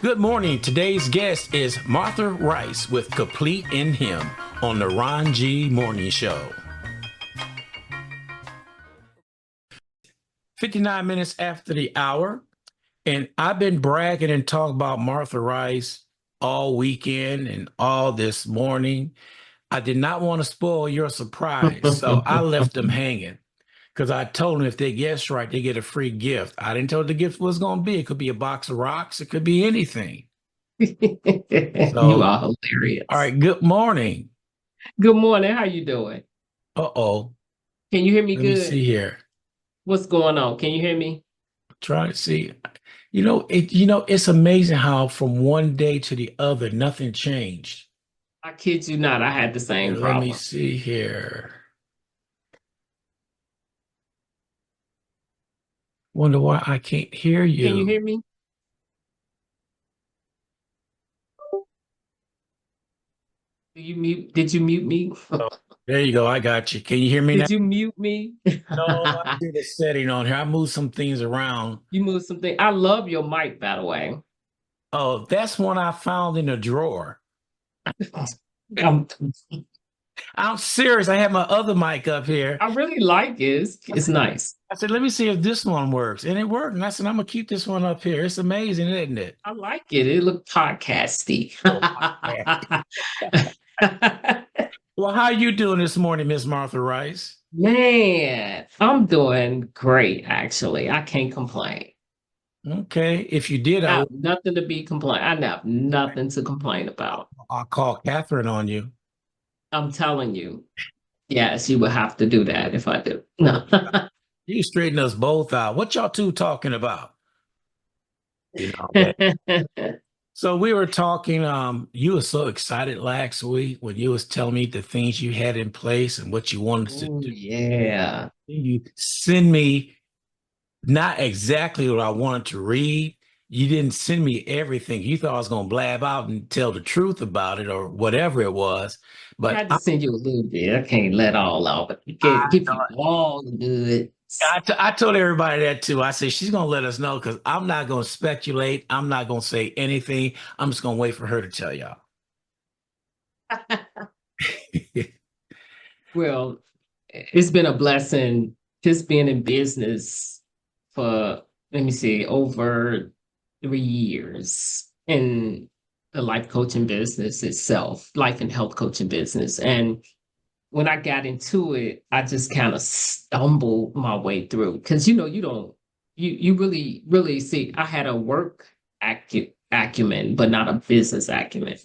Good morning. Today's guest is Martha Rice with Complete in Him on the Ron G Morning Show. 59 minutes after the hour, and I've been bragging and talking about Martha Rice all weekend and all this morning. I did not want to spoil your surprise, so I left them hanging because I told them if they guess right, they get a free gift. I didn't tell what the gift was going to be. It could be a box of rocks. It could be anything. You So, are all hilarious. right, good morning. Good morning. How you doing? Uh-oh. Can you hear me Let me good? see here. What's going on? Can you hear me? Try to see. It's amazing how from one day to the other, nothing changed. I kid you not, I had the Here, same let me problem. see here. Wonder why I can't hear Can you you. hear me? Did you mute me? Oh, there you go. I got you. Can you hear me now? Did you mute me? No, I did a setting on here. I moved some things around. You moved something. I love your mic, by the way. Oh, that's one I found in a drawer. Um, I'm serious. I had my other mic up here. I really like it. I It's said, nice. I said, let me see if this one works. And it worked. And I said, I'm gonna keep this one up here. It's amazing, isn't it? I like it. It looked podcasty. Oh, yeah. Well, how you doing this morning, Miss Martha Rice? Man, I'm doing great, actually. I can't complain. Okay. If you did, I have nothing to be complain. I have nothing to complain about. I'll call Catherine on you. I'm telling you. Yes, you would have to do that if I do. No. You straighten us both out. What y'all two talking about? That. So we were talking, you were so excited last week when you was telling me the things you had in place and what you wanted to Oh, do. yeah. You send me not exactly what I wanted to read. You didn't send me everything. You thought I was going to blab out and tell the truth about it or whatever it was. I But had to send you a little bit. I can't let all out, but give you all the goods. I told everybody that too. I said she's gonna let us know because I'm not gonna speculate. I'm not gonna say anything. I'm just gonna wait for her to tell y'all. Well, it's been a blessing just being in business for, let me see, over 3 years in the life coaching business itself, life and health coaching business. And when I got into it, I just kind of stumbled my way through because you don't you really see I had a work acumen, but not a business acumen.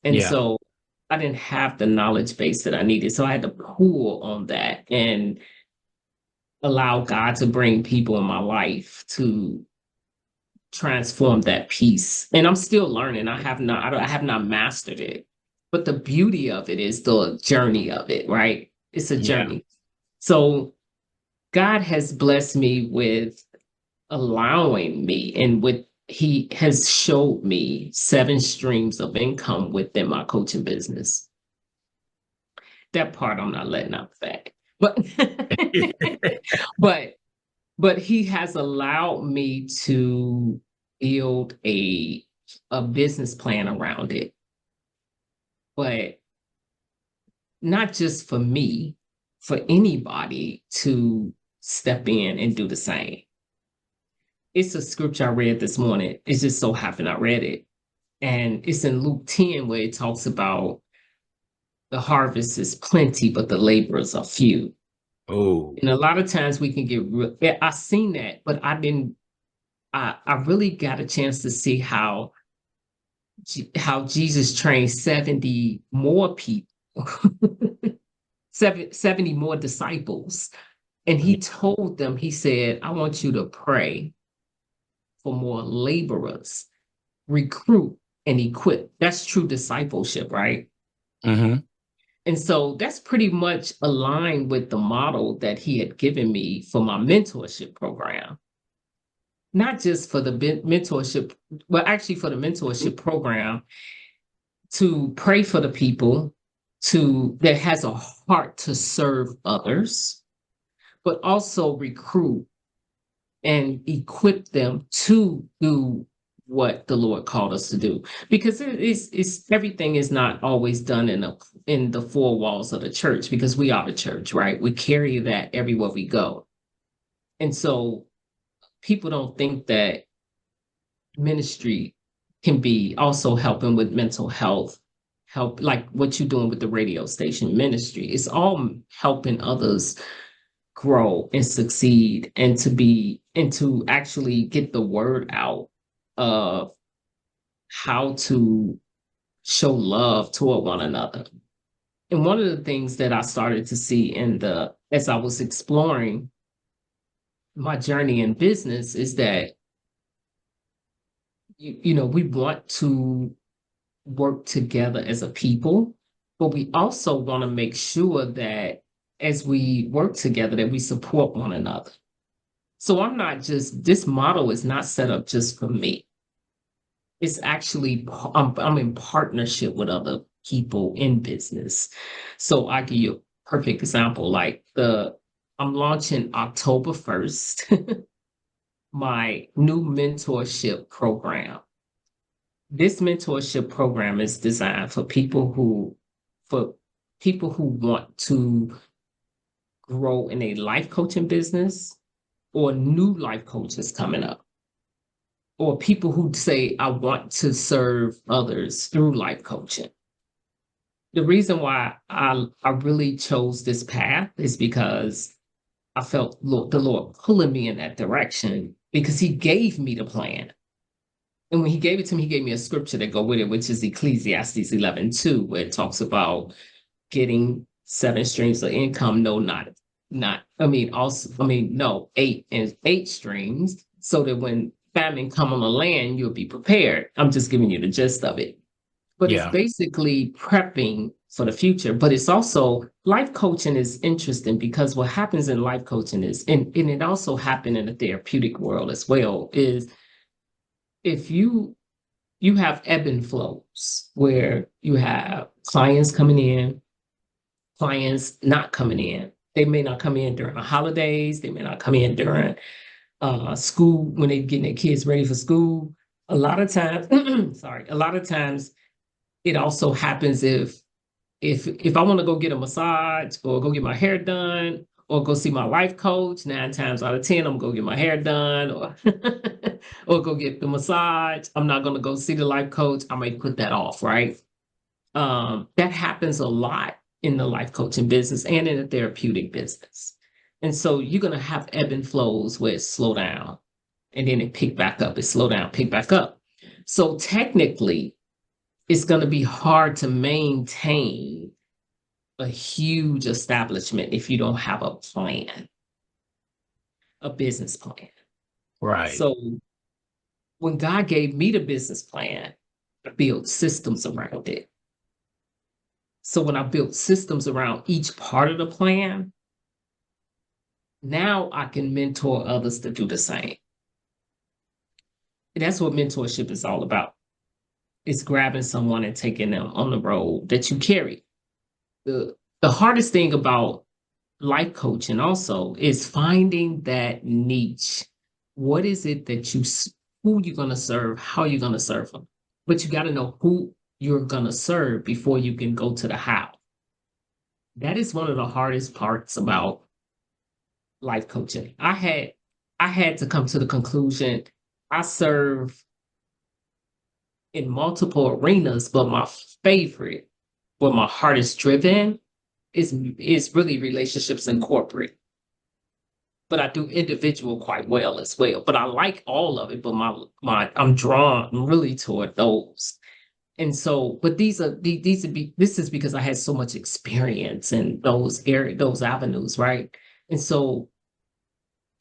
And Yeah, so I didn't have the knowledge base that I needed. So I had to pull on that and allow God to bring people in my life to transform that piece. And I'm still learning. I have not mastered it. But the beauty of it is the journey of it, right? It's a yeah, journey. So God has blessed me with allowing me and with he has showed me 7 streams of income within my coaching business. That part I'm not letting out the bag. But but but he has allowed me to build a business plan around it. But not just for me, for anybody to step in and do the same. It's a scripture I read this morning. It just so happened I read it. And it's in Luke 10 where it talks about the harvest is plenty, but the laborers are few. oh, And a lot of times we can get real. Yeah, I seen that, but I really got a chance to see how Jesus trained 70 more people, 70 more disciples. And he told them, he said, I want you to pray for more laborers, recruit and equip. That's true discipleship, right? mm-hmm. And so that's pretty much aligned with the model that he had given me for my mentorship program. Not just for the mentorship, well, actually for the mentorship program, to pray for the people that has a heart to serve others, but also recruit and equip them to do what the Lord called us to do, because it's everything is not always done in the four walls of the church, because we are the church, right? We carry that everywhere we go. And so people don't think that ministry can be also helping with mental health, help like what you're doing with the radio station ministry. It's all helping others grow and succeed, and to actually get the word out of how to show love toward one another. And one of the things that I started to see as I was exploring my journey in business is that we want to work together as a people, but we also want to make sure that as we work together that we support one another. So this model is not set up just for me. It's actually, I'm in partnership with other people in business. So I give you a perfect example, like I'm launching October 1st, my new mentorship program. This mentorship program is designed for people who want to grow in a life coaching business, or new life coaches coming up, or people who say, I want to serve others through life coaching. The reason why I really chose this path is because I felt the Lord pulling me in that direction, because he gave me the plan. And when he gave it to me, he gave me a scripture to go with it, which is Ecclesiastes 11:2, where it talks about getting 7 streams of income. No, no, 8 streams, so that when famine come on the land, you'll be prepared. I'm just giving you the gist of it. But it's Yeah. basically prepping for the future. But it's also, life coaching is interesting, because what happens in life coaching is, and it also happened in the therapeutic world as well, is if you have ebb and flows, where you have clients coming in, clients not coming in. They may not come in during the holidays. They may not come in during school, when they're getting their kids ready for school. A lot of times, a lot of times it also happens if I want to go get a massage, or go get my hair done, or go see my life coach, 9 times out of 10, I'm gonna go get my hair done, or or go get the massage. I'm not gonna go see the life coach. I might put that off, right? That happens a lot in the life coaching business and in the therapeutic business. And so you're gonna have ebb and flows where it slow down, and then it pick back up, it slow down, pick back up. So technically, it's going to be hard to maintain a huge establishment if you don't have a plan, a business plan. Right. So when God gave me the business plan, I built systems around it. So when I built systems around each part of the plan, now I can mentor others to do the same. And that's what mentorship is all about. It's grabbing someone and taking them on the road that you carry. The hardest thing about life coaching also is finding that niche. What is it that who you're going to serve, how you're going to serve them. But you got to know who you're going to serve before you can go to the how. That is one of the hardest parts about life coaching. I had to come to the conclusion, I serve in multiple arenas, but my favorite, where my heart is driven, is really relationships and corporate. But I do individual quite well as well. But I like all of it, but I'm drawn really toward those. And so, but this is because I had so much experience in those avenues, right? And so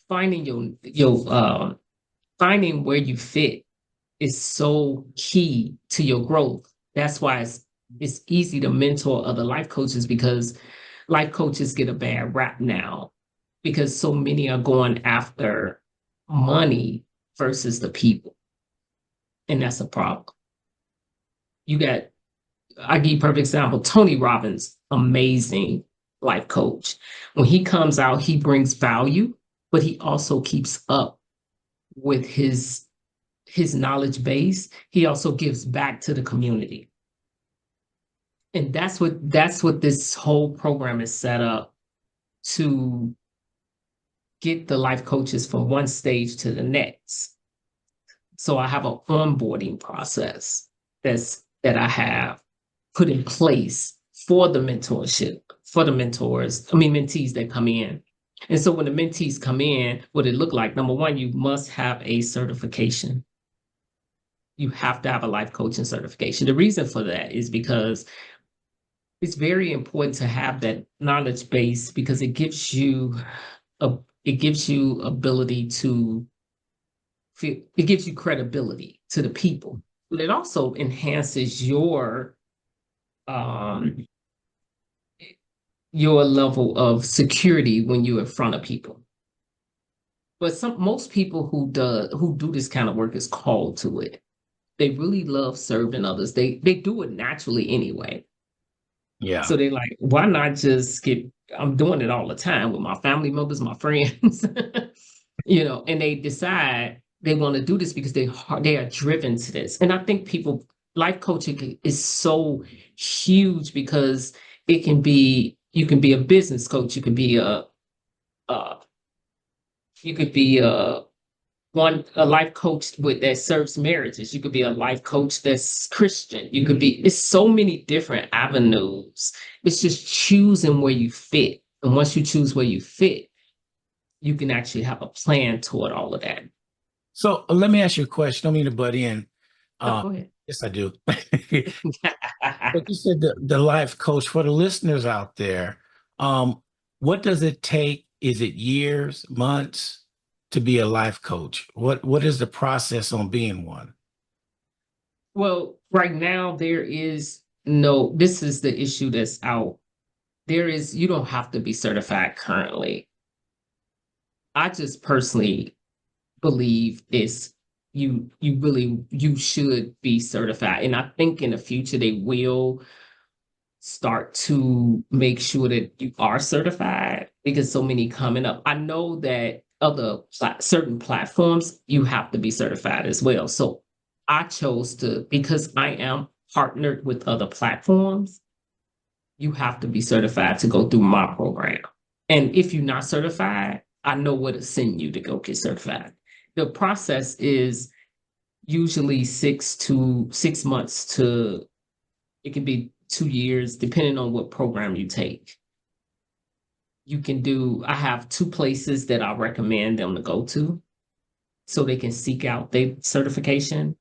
finding finding where you fit is so key to your growth. That's why it's easy to mentor other life coaches, because life coaches get a bad rap now, because so many are going after money versus the people. And that's a problem. I give you a perfect example, Tony Robbins, amazing life coach. When he comes out, he brings value, but he also keeps up with his his knowledge base, he also gives back to the community. And that's what this whole program is set up to get the life coaches from one stage to the next. So I have an onboarding process that I have put in place for the mentorship, for the mentees that come in. And so when the mentees come in, what it look like, number one, you must have a certification. You have to have a life coaching certification. The reason for that is because it's very important to have that knowledge base because it gives you ability to feel, it gives you credibility to the people. But it also enhances um your level of security when you're in front of people. But most people who do this kind of work is called to it. They really love serving others. They do it naturally anyway. Yeah. So they're like, why not just get, I'm doing it all the time with my family members, my friends, and they decide they want to do this because they are driven to this. And I think life coaching is so huge because you can be a business coach, uh, you could be a life coach that serves marriages. You could be a life coach that's Christian. It's so many different avenues. It's just choosing where you fit. And once you choose where you fit, you can actually have a plan toward all of that. So let me ask you a question. Don't mean to butt in. Oh, Uh, go ahead. yes, I do. But you said the life coach for the listeners out there. What does it take? Is it years, months to be a life coach? What is the process on being one? Well, right now this is the issue that's out. You don't have to be certified currently. I just personally believe you should be certified. And I think in the future they will start to make sure that you are certified because so many coming up. I know that certain platforms you have to be certified as well. So I chose to, because I am partnered with other platforms, you have to be certified to go through my program. And if you're not certified, I know where to send you to go get certified. The process is usually 6 months to, it can be 2 years, depending on what program you take. I have two places that I recommend them to go to so they can seek out their certification,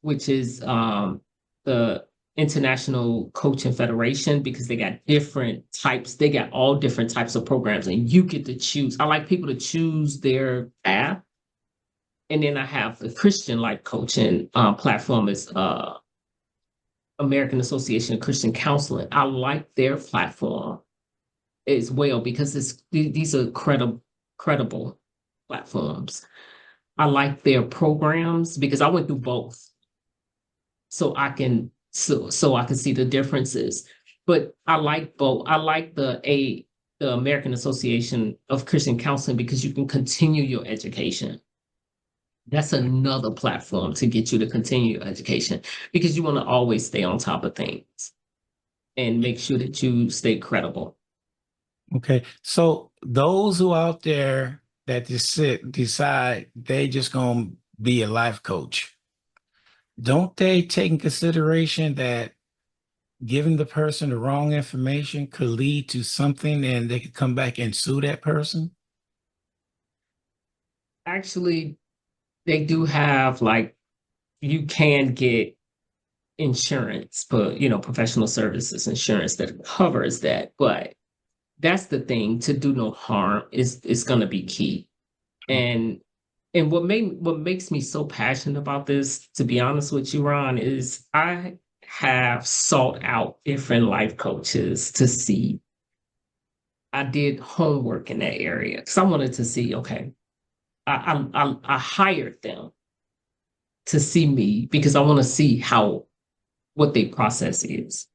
which is the International Coaching Federation, because they got different types. They got all different types of programs, and you get to choose. I like people to choose their path. And then I have the Christian life coaching platform is American Association of Christian Counseling. I like their platform as well because these are credible platforms. I like their programs because I went through both, so I can see the differences. But I like both. I like the American Association of Christian Counseling because you can continue your education. That's another platform to get you to continue your education because you want to always stay on top of things and make sure that you stay credible. Okay. So those who out there that decide they just gonna be a life coach, don't they take in consideration that giving the person the wrong information could lead to something and they could come back and sue that person? Actually, they do have you can get insurance, but professional services insurance that covers that. But that's the thing, to do no harm is going to be key. And what makes me so passionate about this, to be honest with you, Ron, is I have sought out different life coaches to see. I did homework in that area because I wanted to see, okay, I hired them to see me because I want to see what their process is.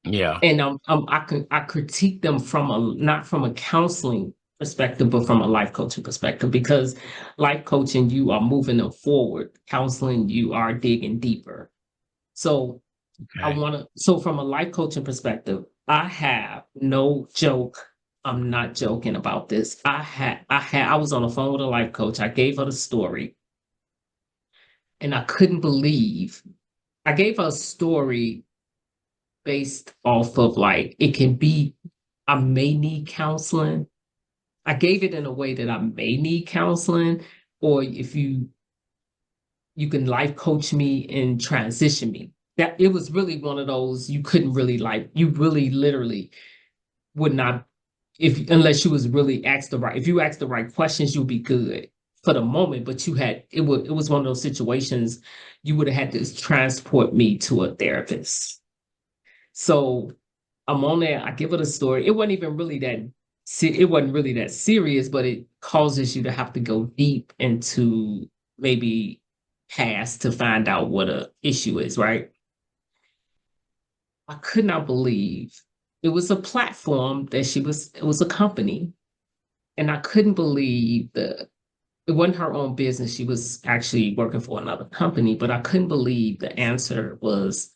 Yeah. And I critique them not from a counseling perspective, but from a life coaching perspective, because life coaching, you are moving them forward. Counseling, you are digging deeper. So Okay. so from a life coaching perspective, I have no joke. I'm not joking about this. I was on the phone with a life coach. I gave her the story and I couldn't believe I gave her a story based off of like, it can be, I may need counseling. I gave it in a way that I may need counseling, or if you can life coach me and transition me. That it was really one of those you couldn't really like, you really literally would not, if unless you was really asked the right, if you asked the right questions, you'll be good for the moment. But it was one of those situations you would have had to transport me to a therapist. So I'm on there, I give her the story. It wasn't really that serious, but it causes you to have to go deep into maybe past to find out what a issue is, right? I could not believe it was a platform that it was a company. And I couldn't believe it wasn't her own business. She was actually working for another company, but I couldn't believe the answer was,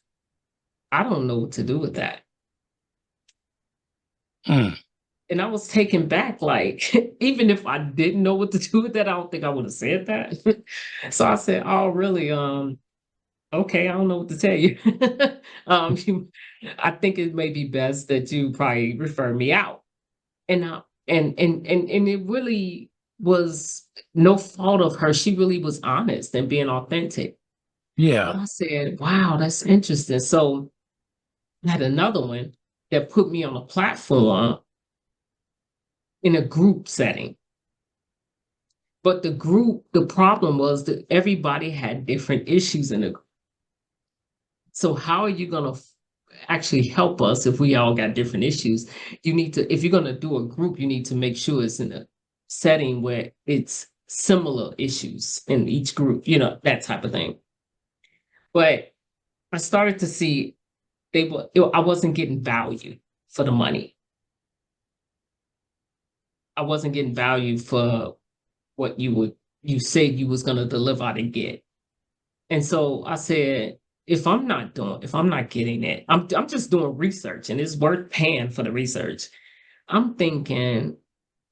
I don't know what to do with that. Mm. And I was taken back, like, even if I didn't know what to do with that, I don't think I would have said that. So I said, oh, really? Okay, I don't know what to tell you. You, I think it may be best that you probably refer me out. And and it really was no fault of her. She really was honest and being authentic. But Yeah. I said, wow, that's interesting. So I had another one that put me on a platform in a group setting. But the problem was that everybody had different issues in the group. So how are you going to actually help us if we all got different issues? If you're going to do a group, you need to make sure it's in a setting where it's similar issues in each group, that type of thing. But I started to see I wasn't getting value for the money. I wasn't getting value for what you said you was going to deliver and get. And so I said, if I'm not getting it, I'm just doing research and it's worth paying for the research. I'm thinking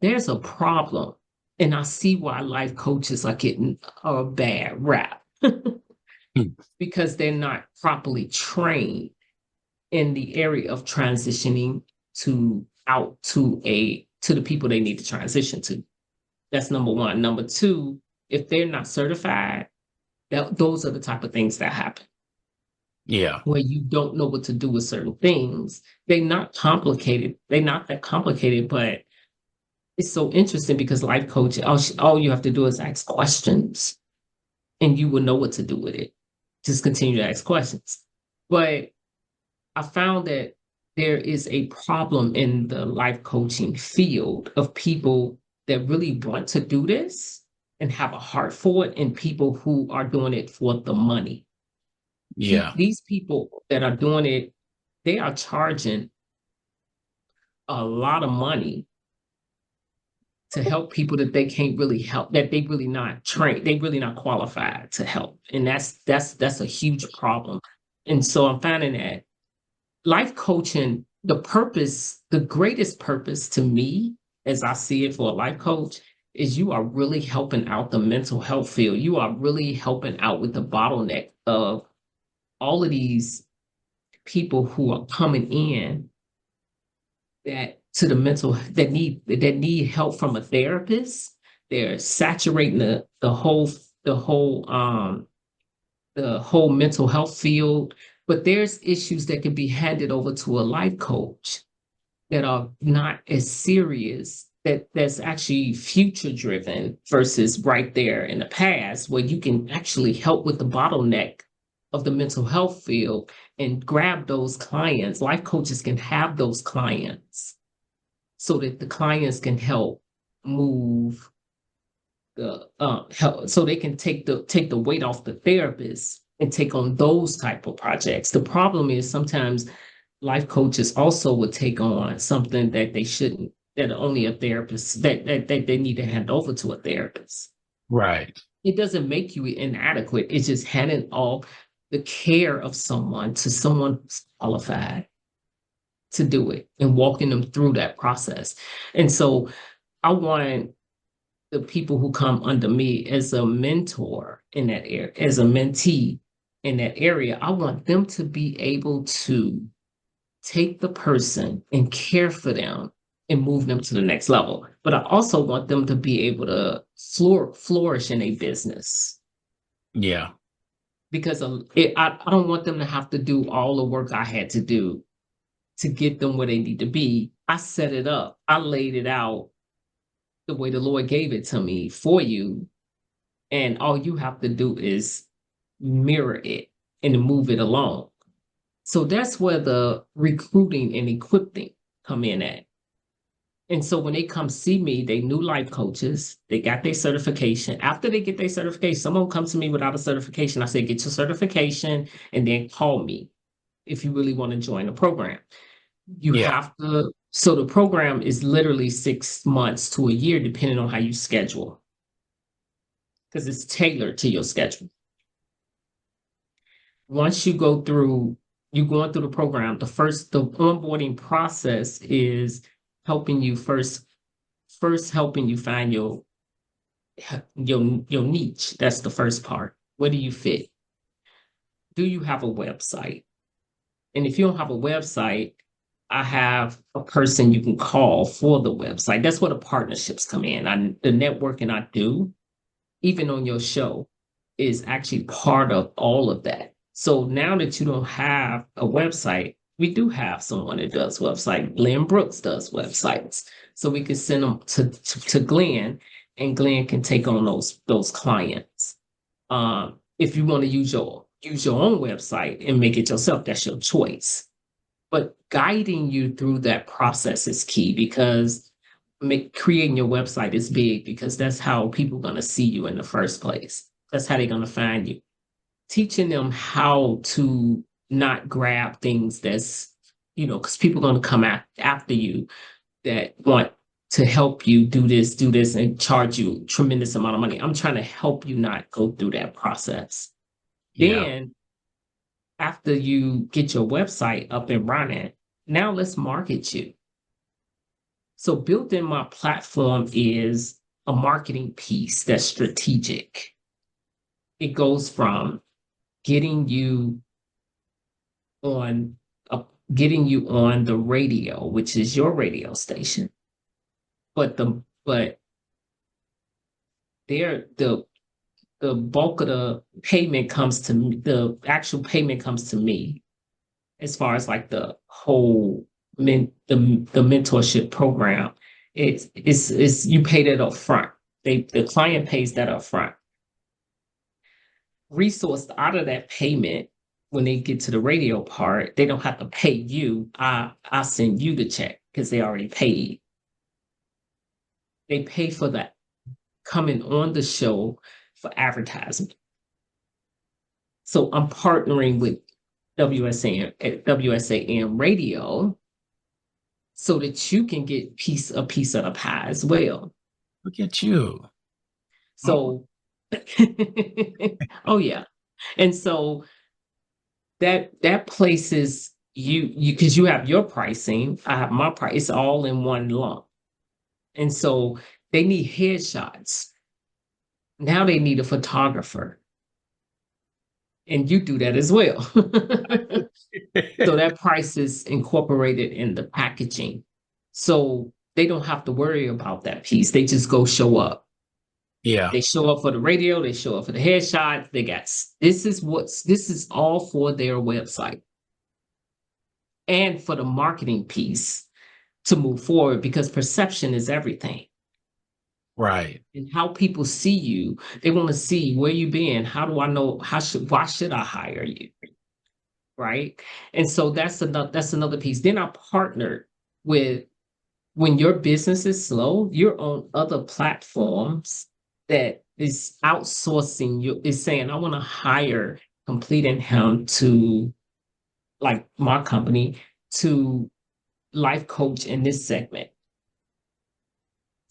there's a problem. And I see why life coaches are getting a bad rap Mm. because they're not properly trained in the area of transitioning to the people they need to transition to. That's number one. Number two, if they're not certified, those are the type of things that happen Yeah. where you don't know what to do with certain things. They're not complicated. They're not that complicated, but it's so interesting because life coach, all you have to do is ask questions and you will know what to do with it. Just continue to ask questions. But I found that there is a problem in the life coaching field of people that really want to do this and have a heart for it, and people who are doing it for the money. Yeah. These people that are doing it, they are charging a lot of money to help people that they can't really help, that they really not trained, they really not qualified to help. And that's a huge problem. And so I'm finding that life coaching, the greatest purpose to me, as I see it for a life coach, is you are really helping out the mental health field. You are really helping out with the bottleneck of all of these people who are coming in that to the mental that need help from a therapist. They're saturating the whole the whole mental health field, but there's issues that can be handed over to a life coach that are not as serious, that's actually future driven versus right there in the past, where you can actually help with the bottleneck of the mental health field and grab those clients. Life coaches can have those clients so that the clients can help move help, so they can take the weight off the therapist and take on those type of projects. The problem is sometimes life coaches also would take on something that they shouldn't. that only a therapist that they need to hand over to a therapist. Right. It doesn't make you inadequate. It's just handing off the care of someone to someone who's qualified to do it and walking them through that process. And so I want the people who come under me as a mentor in that area, as a mentee in that area, I want them to be able to take the person and care for them and move them to the next level. But I also want them to be able to flourish in a business Yeah. because I don't want them to have to do all the work I had to do to get them where they need to be. I set it up. I laid it out the way the Lord gave it to me for you. And all you have to do is mirror it and move it along. So that's where the recruiting and equipping come in at. And so when they come see me, they new life coaches, they got their certification. After they get their certification, someone comes to me without a certification. I say, get your certification and then call me if you really want to join the program. You Yeah. have to, so the program is literally 6 months to a year, depending on how you schedule, because it's tailored to your schedule. Once you go through, you going through the program, the onboarding process is helping you first helping you find your niche. That's the first part. Where do you fit? Do you have a website? And if you don't have a website, I have a person you can call for the website. That's where the partnerships come in. The networking I do, even on your show, is actually part of all of that. So now that you don't have a website, we do have someone that does website. Glenn Brooks does websites. So we can send them to Glenn, and Glenn can take on those clients. If you want to use your own website and make it yourself, that's your choice. But guiding you through that process is key, because creating your website is big, because that's how people are going to see you in the first place. That's how they're going to find you. Teaching them how to not grab things that's, because people are going to come after you that want to help you do this, and charge you a tremendous amount of money. I'm trying to help you not go through that process. Yeah. Then, after you get your website up and running, now let's market you. So built in my platform is a marketing piece that's strategic. It goes from getting you on getting you on the radio, which is your radio station. But the bulk of the payment comes to me, the actual payment comes to me, as far as like the whole the mentorship program. It's you pay that up front. The client pays that up front. Resourced out of that payment, when they get to the radio part, they don't have to pay you. I send you the check because they already paid. They pay for that coming on the show for advertisement. So I'm partnering with WSAN radio so that you can get a piece of the pie as well. Look at you. Oh, So, oh yeah, and so that places you because you have your pricing, I have my price. It's all in one lump, and so they need headshots. Now they need a photographer, and you do that as well. So that price is incorporated in the packaging. So they don't have to worry about that piece. They just go show up. yeah. They show up for the radio, they show up for the headshot. This is all for their website and for the marketing piece to move forward, because perception is everything. Right. And how people see you, they want to see where you been. How do I know? Why should I hire you? Right. And so that's another piece. Then I partnered with, when your business is slow, you're on other platforms that is outsourcing you, is saying, I want to hire Complete and Him to, like my company, to life coach in this segment.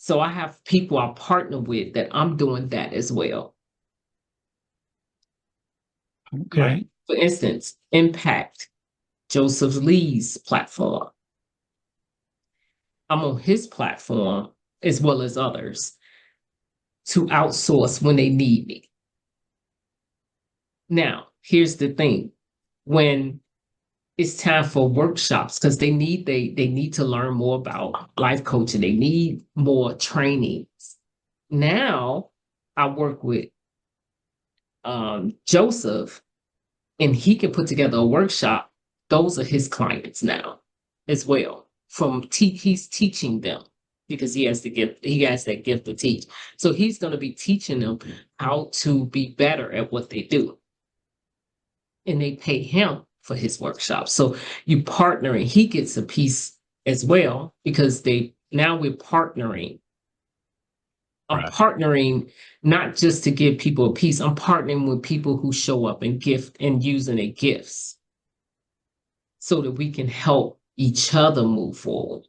So I have people I partner with that I'm doing that as well. Like, Okay. for instance, Impact, Joseph Lee's platform. I'm on his platform as well as others to outsource when they need me. Now, here's the thing. When it's time for workshops, because they need to learn more about life coaching, they need more trainings. Now I work with Joseph, and he can put together a workshop. Those are his clients now as well. He's teaching them because he has the gift, he has that gift to teach. So he's going to be teaching them how to be better at what they do. And they pay him for his workshop. So you partnering, he gets a piece as well because we're partnering. I'm Right. partnering not just to give people a piece, I'm partnering with people who show up and gift and using their gifts so that we can help each other move forward.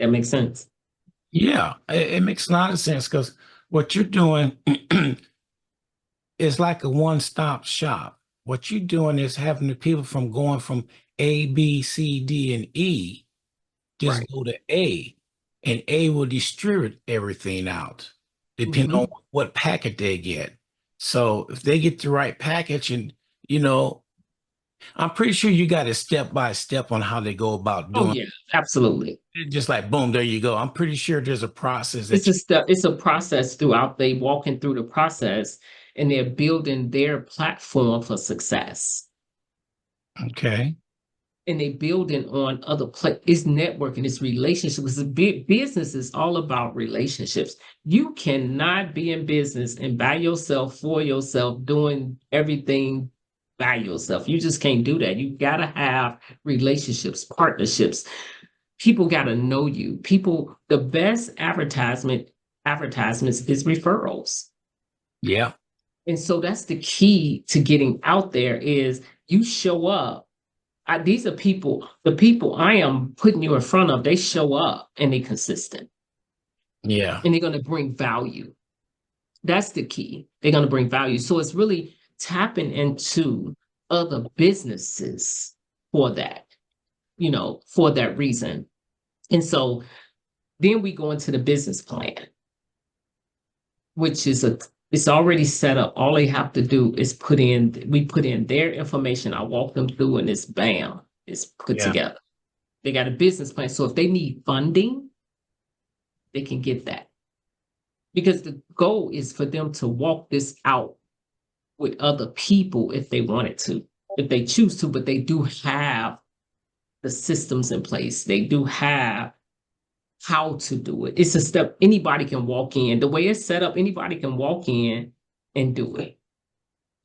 That makes sense. Yeah, it makes a lot of sense because what you're doing is like a one-stop shop. What you're doing is having the people from going from A, B, C, D, and E just Right. go to A, and A will distribute everything out, depending on Mm-hmm. what packet they get. So if they get the right package, and you know, I'm pretty sure you got a step by step on how they go about Oh doing yeah, absolutely. it. Just like boom, there you go. I'm pretty sure there's a process It's that a step, it's a process throughout. They walking through the process and they're building their platform for success. okay. And they building on other it's networking, it's relationships. It's a big business is all about relationships. You cannot be in business and by yourself for yourself doing everything by yourself. You just can't do that. You gotta have relationships, partnerships. People gotta know you. People, the best advertisements is referrals. Yeah. And so that's the key to getting out there is you show up. These are people, the people I am putting you in front of, they show up and they're consistent Yeah. and they're going to bring value. That's the key. They're going to bring value. So it's really tapping into other businesses for that, for that reason. And so then we go into the business plan, which is it's already set up. All they have to do is we put in their information. I walk them through and it's bam, it's put Yeah. together. They got a business plan. So if they need funding, they can get that. Because the goal is for them to walk this out with other people if they wanted to, if they choose to, but they do have the systems in place. They do have how to do it. It's a step anybody can walk in. The way it's set up, anybody can walk in and do it.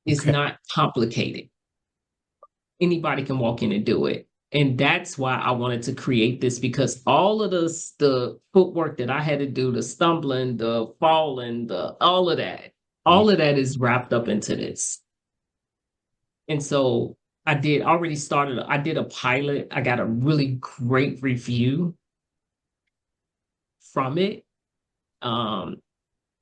It's Okay. not complicated. Anybody can walk in and do it. And that's why I wanted to create this because all of the footwork that I had to do, the stumbling, the falling, the all of that is wrapped up into this. And so I did a pilot. I got a really great review from it. Um,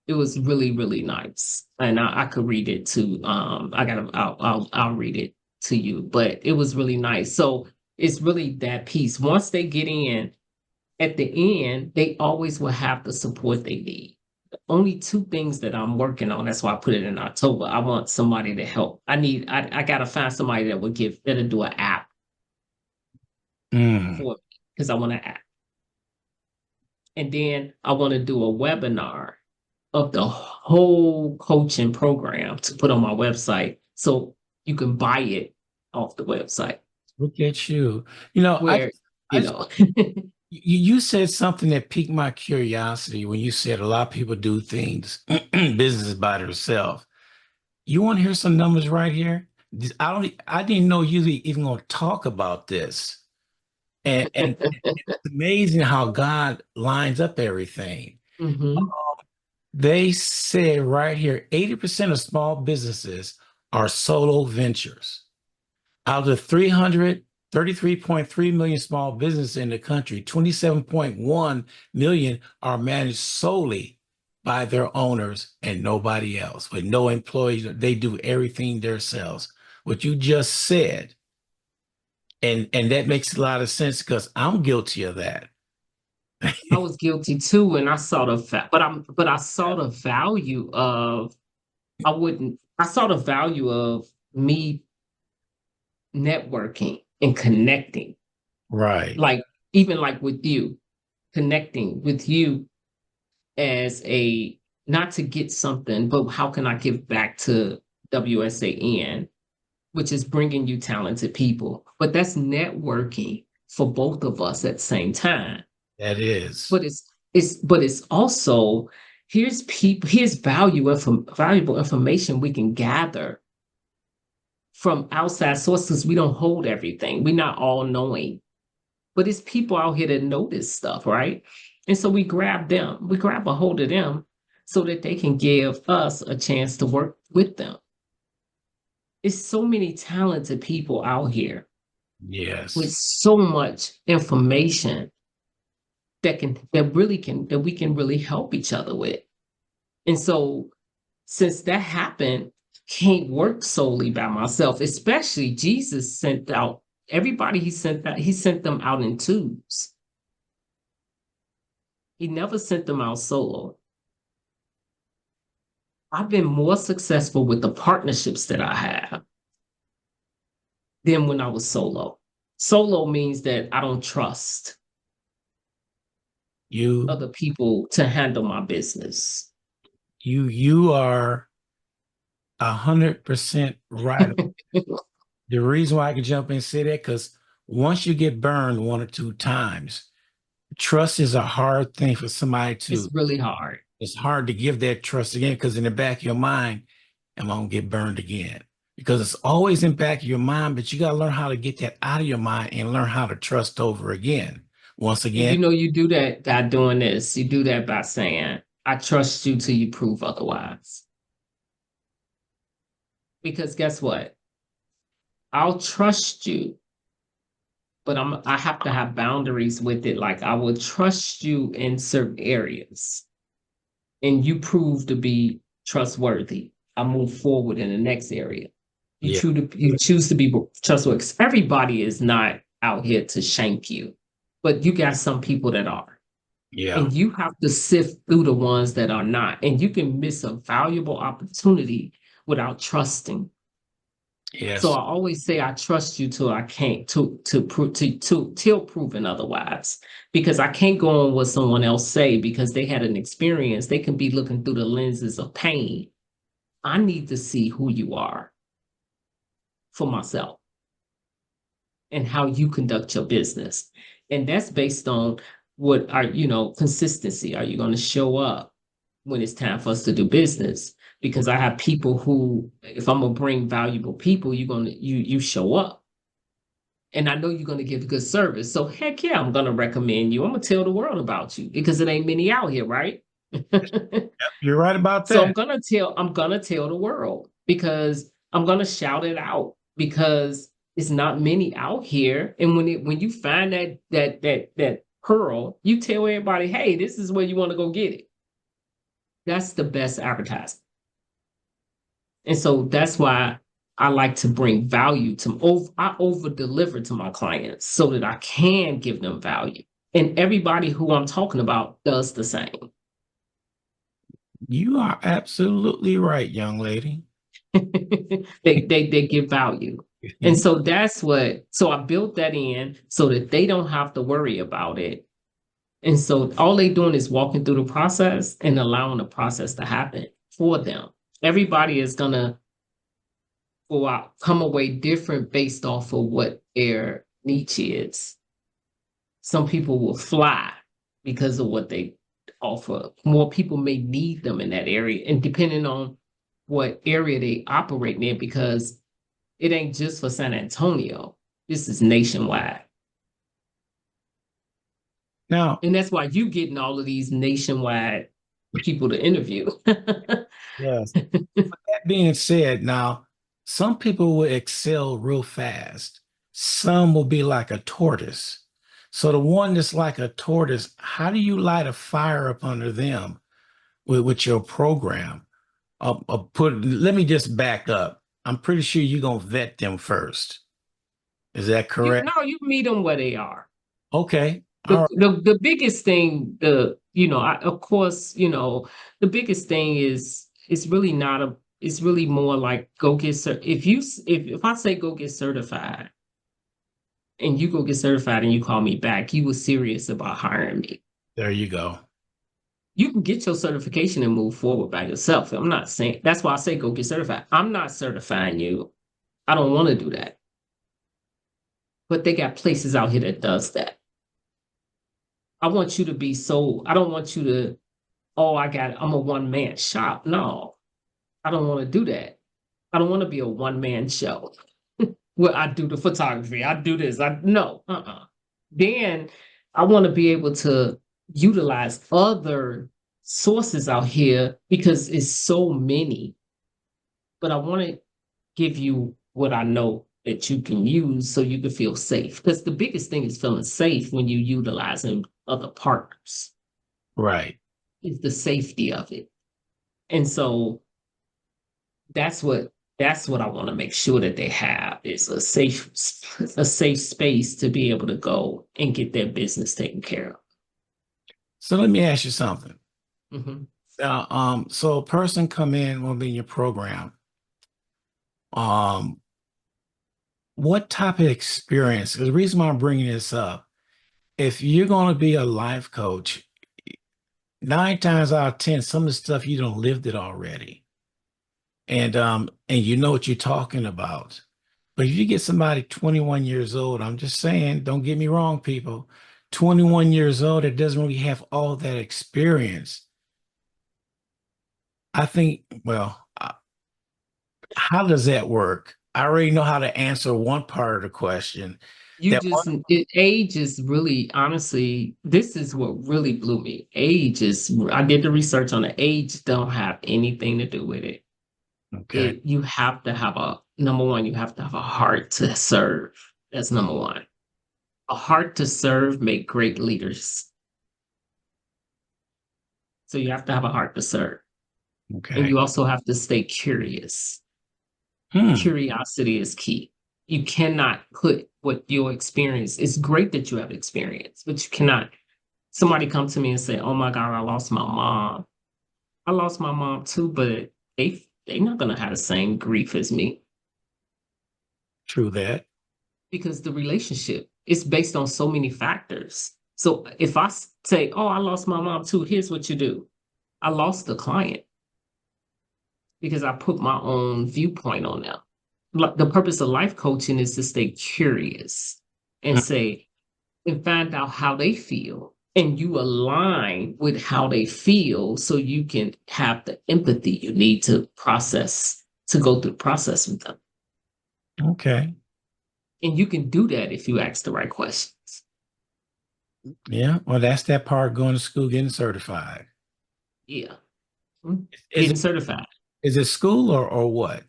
it was really, really nice. And I could read it to I'll read it to you, but it was really nice. So it's really that piece. Once they get in, at the end, they always will have the support they need. The only two things that I'm working on, that's why I put it in October. I want somebody to help. I gotta find somebody that'll do an app Mm. for me because I want an app. And then I want to do a webinar of the whole coaching program to put on my website so you can buy it off the website Look at you. You know, where, I you just know, you said something that piqued my curiosity when you said a lot of people do things, businesses by themselves. You want to hear some numbers right here? I didn't know you were even going to talk about this. And it's amazing how God lines up everything. Mhm. They said right here, 80% of small businesses are solo ventures. Out of 300 33.3 million small businesses in the country. 27.1 million are managed solely by their owners and nobody else, with no employees. They do everything themselves. What you just said, and that makes a lot of sense because I'm guilty of that. I was guilty too, and I saw but I saw the value of I saw the value of me networking and connecting, Right. like even like with you, connecting with you as a not to get something, but how can I give back to WSAN, which is bringing you talented people. But that's networking for both of us at the same time. That is. But it's also here's valuable information we can gather from outside sources. We don't hold everything. We're not all knowing, but it's people out here that know this stuff, right? And so we grab a hold of them so that they can give us a chance to work with them. It's so many talented people out here with Yes. so much information that we can really help each other with. And so since that happened, can't work solely by myself, especially Jesus sent out everybody he sent them out in twos. He never sent them out solo. I've been more successful with the partnerships that I have than when I was solo. Solo means that I don't trust You other people to handle my business. you are 100% right. The reason why I can jump in and say that, because once you get burned one or two times, trust is a hard thing for somebody It's to, really hard. it's hard to give that trust again, because in the back of your mind, am I gonna get burned again? Because it's always in the back of your mind, but you gotta learn how to get that out of your mind and learn how to trust over again. Once And again, you know, you do that by doing this. You do that by saying, I trust you till you prove otherwise. Because guess what? I'll trust you, but I have to have boundaries with it. Like I will trust you in certain areas and you prove to be trustworthy. I move forward in the next area. yeah, You choose to be trustworthy. Everybody is not out here to shank you, but you got some people that are. yeah, And you have to sift through the ones that are not. And you can miss a valuable opportunity without trusting. So yes, I always say I trust you till I can't to till proven otherwise. Because I can't go on what someone else say because they had an experience. They can be looking through the lenses of pain. I need to see who you are for myself and how you conduct your business. And that's based on what are, consistency. Are you going to show up when it's time for us to do business? Because I have people who, if I'm gonna bring valuable people, you show up. And I know you're gonna give good service. So heck yeah, I'm gonna recommend you. I'm gonna tell the world about you because it ain't many out here, right? you're right about So that. I'm gonna tell the world because I'm gonna shout it out because it's not many out here. And when you find that pearl, you tell everybody, hey, this is where you want to go get it. That's the best advertising. And so that's why I like to bring value I over deliver to my clients so that I can give them value. And everybody who I'm talking about does the same. You are absolutely right, young lady. They give value. And so so I built that in so that they don't have to worry about it. And so all they doing is walking through the process and allowing the process to happen for them. Everybody is gonna go out, come away different based off of what their niche is. Some people will fly because of what they offer. More people may need them in that area, and depending on what area they operate in, because it ain't just for San Antonio. This is nationwide. Now, And that's why you getting all of these nationwide people to interview. yes. That being said, now some people will excel real fast. some will be like a tortoise. So the one that's like a tortoise, how do you light a fire up under them with your program? Let me just back up. I'm pretty sure you're gonna vet them first. Is that You correct? no, you meet them where they are. Okay. The All right. the biggest thing, of course, the biggest thing is it's really not a it's really more like go get if I say go get certified and you go get certified and you call me back, you were serious about hiring me. There you go. You can get your certification and move forward by yourself. I'm not saying that's why I say go get certified. I'm not certifying you. I don't want to do that. But they got places out here that does that. I don't want you to, oh, I'm a one man shop. No, I don't want to do that. I don't want to be a one man show where I do the photography. I do this. No, Then I want to be able to utilize other sources out here because it's so many. But I want to give you what I know that you can use so you can feel safe. Because the biggest thing is feeling safe when you utilizing other partners, Right. is the safety of it. And so that's what that's what I want to make sure that they have is a safe space to be able to go and get their business taken care So let me ask you something. of. Hmm. So a person come in, will be in your program. Um, what type of experience? 'Cause the reason why I'm bringing this up, if you're going to be a life coach, 9 times out of 10, some of the stuff you don't lived it already. And you know what you're talking about. But if you get somebody 21 years old, I'm just saying, don't get me wrong, people, 21 years old that doesn't really have all that experience. I think, well, how does that work? I already know how to answer one part of the question. That one, Age is really, honestly, this is what really blew me. I did the research on the age, don't have anything to do with it. okay, You have to have number one, you have to have a heart to serve. That's number one. A heart to serve make great leaders. So you have to have a heart to serve. And okay. you also have to stay curious. Hmm, Curiosity is key. You cannot put what your experience, it's great that you have experience, but you cannot, somebody come to me and say, oh my God, I lost my mom. I lost my mom too, but they're not gonna have the same grief as me true that. because the relationship is based on so many factors. So if I say, oh, I lost my mom too, here's what you do. I lost the client because I put my own viewpoint on them. The purpose of life coaching is to stay curious and Hmm, say and find out how they feel. And you align with how they feel so you can have the empathy you need to go through the process with them. okay. And you can do that if you ask the right questions. Yeah. Well, that's that part going to school, getting certified. Yeah. Mhm. Is Getting it certified. is it school or what?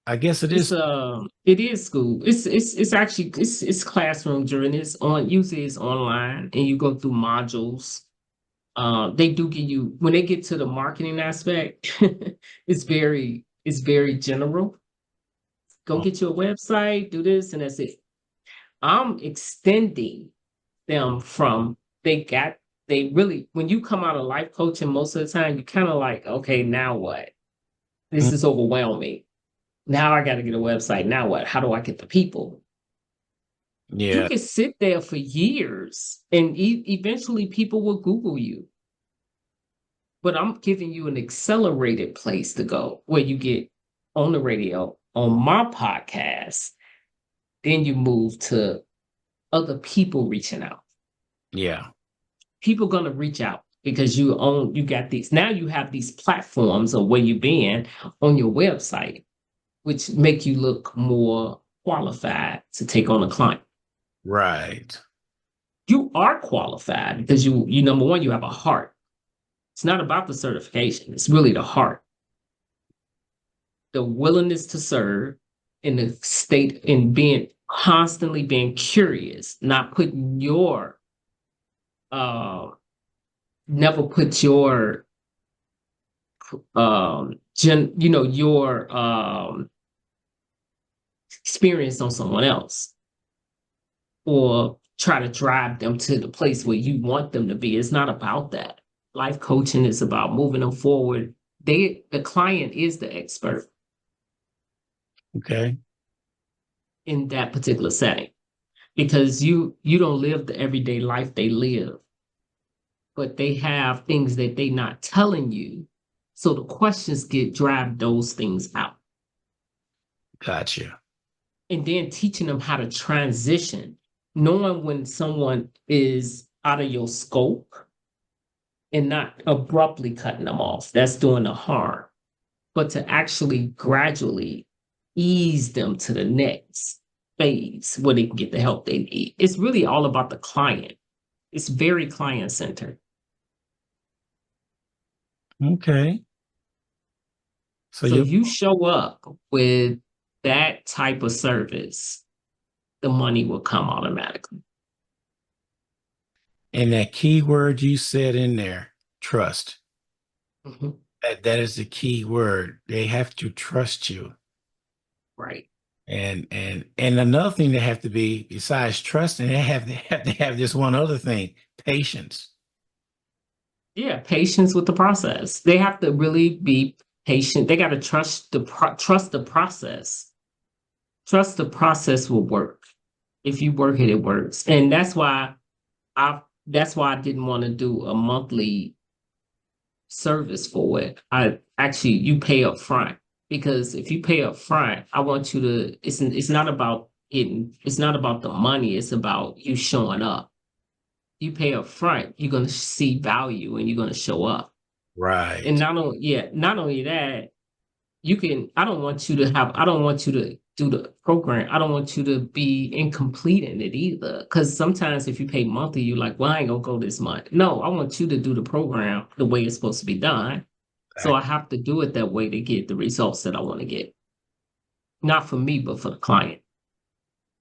I guess it is. It is school. It's actually it's classroom driven. It's on usually it's online and you go through modules. They do give you when they get to the marketing aspect, it's very general. Go Oh, get you a website, do this, and that's it. I'm extending them from they got they really when you come out of life coaching most of the time, you kind of like, okay, now what? mm, This is overwhelming. Now I got to get a website. Now what? How do I get the people? You yeah. can sit there for years and eventually people will Google you. But I'm giving you an accelerated place to go where you get on the radio, on my podcast, then you move to other people reaching out. Yeah. People gonna reach out because you got these now you have these platforms of where you been on your website, which make you look more qualified to take on a client. Right. You are qualified because you number one, you have a heart. It's not about the certification, it's really the heart, the willingness to serve in the state in being constantly being curious, not putting your never put your your experience on someone else, or try to drive them to the place where you want them to be. It's not about that. Life coaching is about moving them forward. The client is the expert Okay. in that particular setting, because you don't live the everyday life they live, but they have things that they not telling you. So the questions drive those things out. Gotcha. And then teaching them how to transition, knowing when someone is out of your scope and not abruptly cutting them off. That's doing the harm, but to actually gradually ease them to the next phase where they can get the help they need. It's really all about the client. It's very client centered. Okay. So So you you show up with that type of service, the money will come automatically. and that key word you said in there, trust. Mhm. That is the key word. They have to trust you. Right. And another thing they have to be, besides trusting, they have this one other thing, patience. Yeah, patience with the process. They have to really be patient. They got to trust the process. Trust the process will work. If you work it, it works. And that's why I didn't want to do a monthly service for it. I actually, you pay up front, because if you pay up front, I want you to, it's not about it's not about the money, it's about you showing up. You pay up front, you're going to see value and you're going to show up. And Right. not only that, I don't want you to do the program. I don't want you to be incomplete in it either. Because sometimes if you pay monthly, you're like, well, I ain't gonna go this month. No, I want you to do the program the way it's supposed to be done. So I Exactly. have to do it that way to get the results that I want to get. Not for me, but for the client.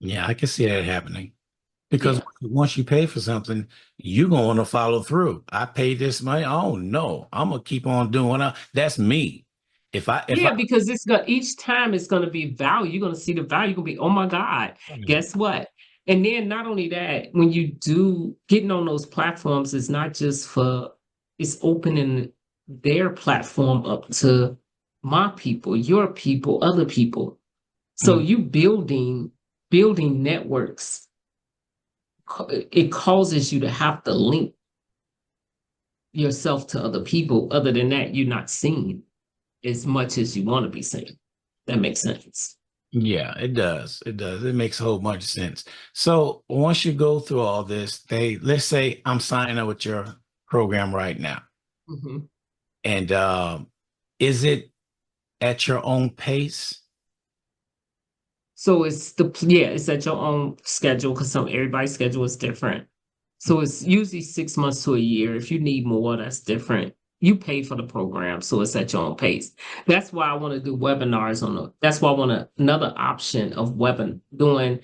Yeah, I can see that happening. Because Yeah. once you pay for something, you're going to want to follow through. I paid this money. Oh no, I'm gonna keep on doing that's me. If I Yeah, because each time it's gonna be value. You're gonna see the value. You're gonna be, oh my God, guess what? And then not only that, when you do getting on those platforms, it's not just it's opening their platform up to my people, your people, other people. So Mm, you building networks, it causes you to have to link yourself to other people. Other than that, you're not seen as much as you want to be seen. That makes sense. yeah, it does. It does. It makes a whole bunch of sense. So once you go through all this, let's say I'm signing up with your program right now. Mhm. And is it at your own pace? So it's at your own schedule, because everybody's schedule is different. So it's usually 6 months to a year. If you need more, that's different. You pay for the program, so it's at your own pace. That's why I want to do webinars that's why I want another option of doing.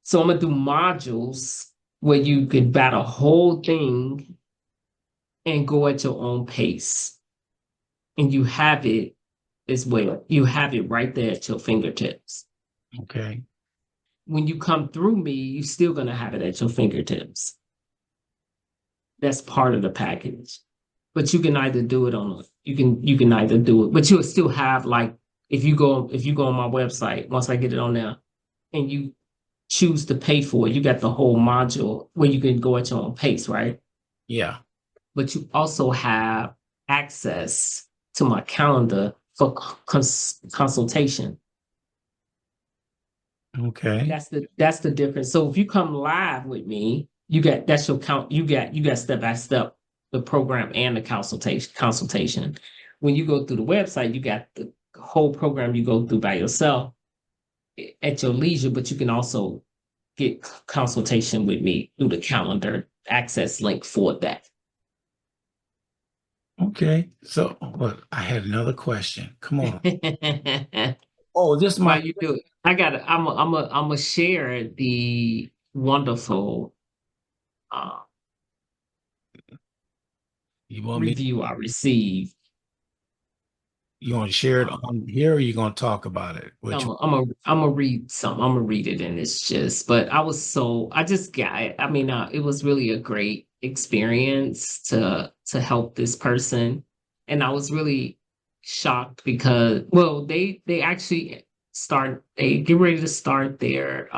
So I'm gonna do modules where you could bat a whole thing and go at your own pace. And you have it as well. You have it right there at your fingertips. Okay. When you come through me, you're still going to have it at your fingertips. That's part of the package. But you can either do it you can either do it, but you'll still have, like, if you go on my website, once I get it on there and you choose to pay for it, you got the whole module where you can go at your own pace, right? Yeah. But you also have access to my calendar for consultation. Okay. That's the difference. So if you come live with me, you get that's your count. You got step by step the program and the consultation. When you go through the website, you got the whole program you go through by yourself at your leisure, but you can also get consultation with me through the calendar access link for that. Okay. So, well, I had another question. Come on. Oh, this is my while you do it. I'm a share the wonderful uh, you want me review I received. you want to share it Um, on here or you gonna talk about it? Which I'm a read some. I'm gonna read it and it's just. But I just got it. I mean, it was really a great experience to help this person, and I was really shocked because well, they actually they get ready to start their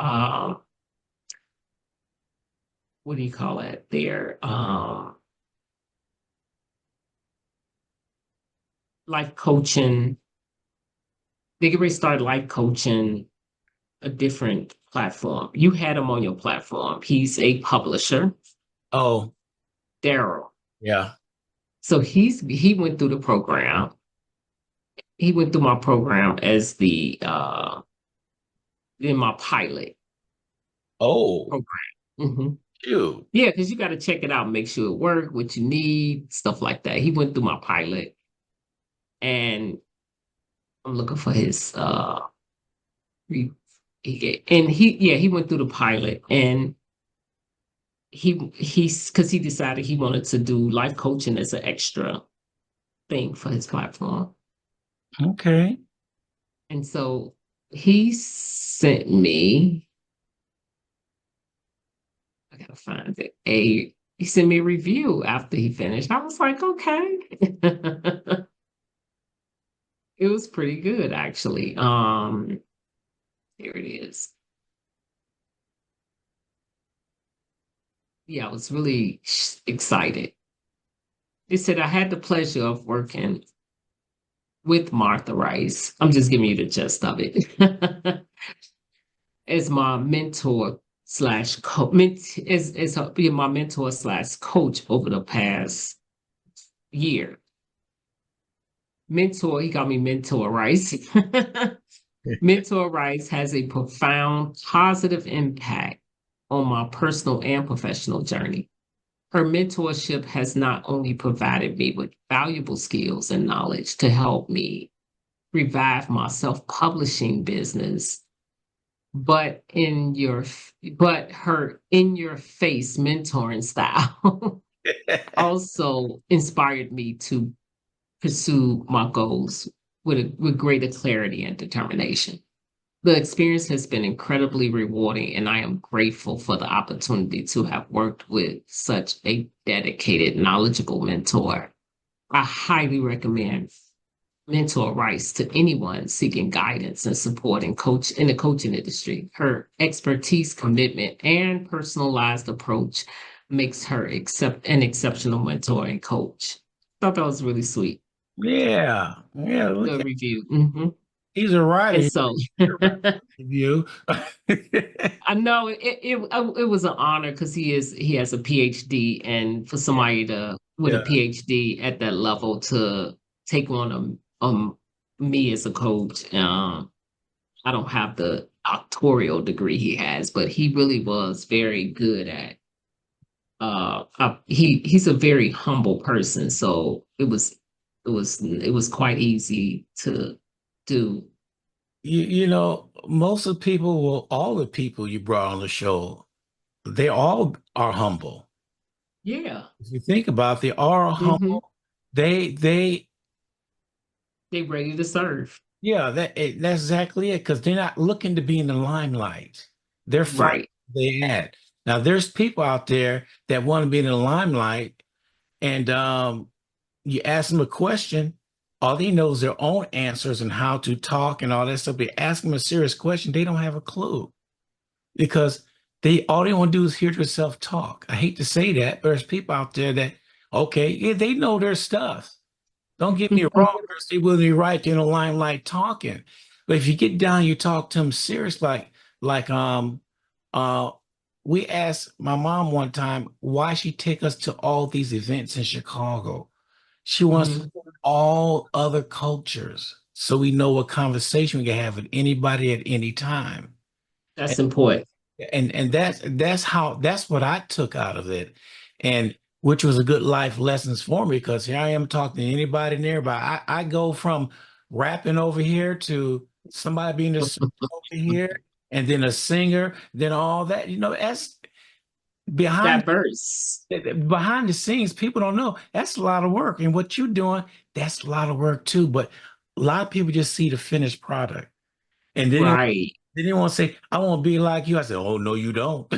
what do you call it? Their life coaching. They get ready to start life coaching a different platform. You had him on your platform. He's a publisher, oh Daryl. yeah. So he went through the program. He went through my program as the in my pilot Oh, program. Hmm. shoot. Yeah, because you got to check it out, make sure it work, what you need, stuff like that. He went through my pilot, and I'm looking for his re- and he went through the pilot, and he's because he decided he wanted to do life coaching as an extra thing for his platform. Okay. And so he sent me, I gotta find it, he sent me a review after he finished. I was like, okay. It was pretty good actually. Here it is. Yeah, I was really excited. It said I had the pleasure of working with Martha Rice. I'm just giving you the gist of it. As my mentor slash coach, as being my mentor slash coach over the past year. Mentor, he got me Mentor Rice. Mentor Rice has a profound positive impact on my personal and professional journey. Her mentorship has not only provided me with valuable skills and knowledge to help me revive my self-publishing business, but her in your face mentoring style also inspired me to pursue my goals with greater clarity and determination. The experience has been incredibly rewarding, and I am grateful for the opportunity to have worked with such a dedicated, knowledgeable mentor. I highly recommend Mentor Rice to anyone seeking guidance and support in the coaching industry. Her expertise, commitment, and personalized approach makes her an exceptional mentor and coach. Thought that was really sweet. Yeah. Yeah. Look Good at review. Hmm. he's a writer. And He's so a writer review. I know it was an honor because he has a PhD, and for somebody to with a Yeah. PhD at that level to take on me as a coach. I don't have the doctoral degree he has, but he really was very good at. He's a very humble person, so it was quite easy to do. You know, most of the people, well, all the people you brought on the show, they all are humble. Yeah. If you think about it, they are Hmm. humble. They They ready to serve. yeah, that's exactly it. Because they're not looking to be in the limelight. They're fine Right. where they at. Now, there's people out there that want to be in the limelight, and you ask them a question, all they know is their own answers and how to talk and all that stuff. But you ask them a serious question, they don't have a clue because they all they want to do is hear themselves talk. I hate to say that, but there's people out there that okay, yeah, they know their stuff. Don't get me wrong, Chris, they will be right in the limelight talking. But if you get down, you talk to them serious, like uh we asked my mom one time why she take us to all these events in Chicago. She wants to Hmm. learn all other cultures so we know what conversation we can have with anybody at any time. That's important. And that's what I took out of it, and which was a good life lessons for me because here I am talking to anybody and everybody. I go from rapping over here to somebody being a surgeon over here, and then a singer, then all that. That's behind Diverse. behind the scenes. People don't know that's a lot of work, and what you're doing, that's a lot of work too. But a lot of people just see the finished product, and then Right. they want to say, "I want to be like you." I said, "Oh no, you don't."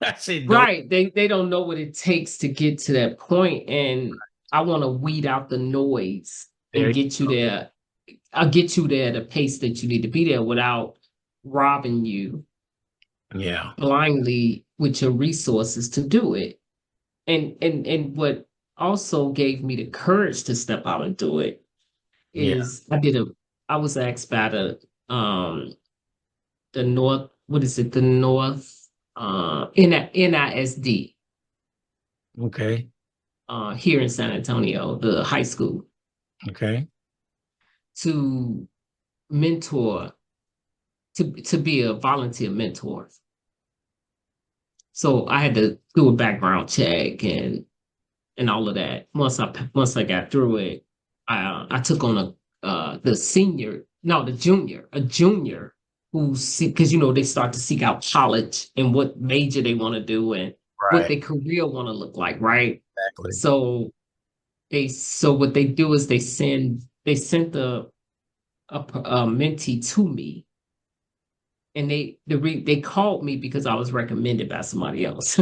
I said, "No." Right. They don't know what it takes to get to that point. And I want to weed out the noise There and you get you go. there. I'll get you there at a pace that you need to be there without robbing you Yeah, blindly with your resources to do it. And what also gave me the courage to step out and do it yeah. is I was asked by the North, what is it, the North NISD Okay, here in San Antonio, the high school, okay, to mentor, to be a volunteer mentor. So I had to do a background check and all of that. Once I got through it, I took on the senior, no, a junior who's, because they start to seek out college and what major they want to do and what right, their career want to look like, right? exactly. So so what they do is they sent a mentee to me, and they called me because I was recommended by somebody else.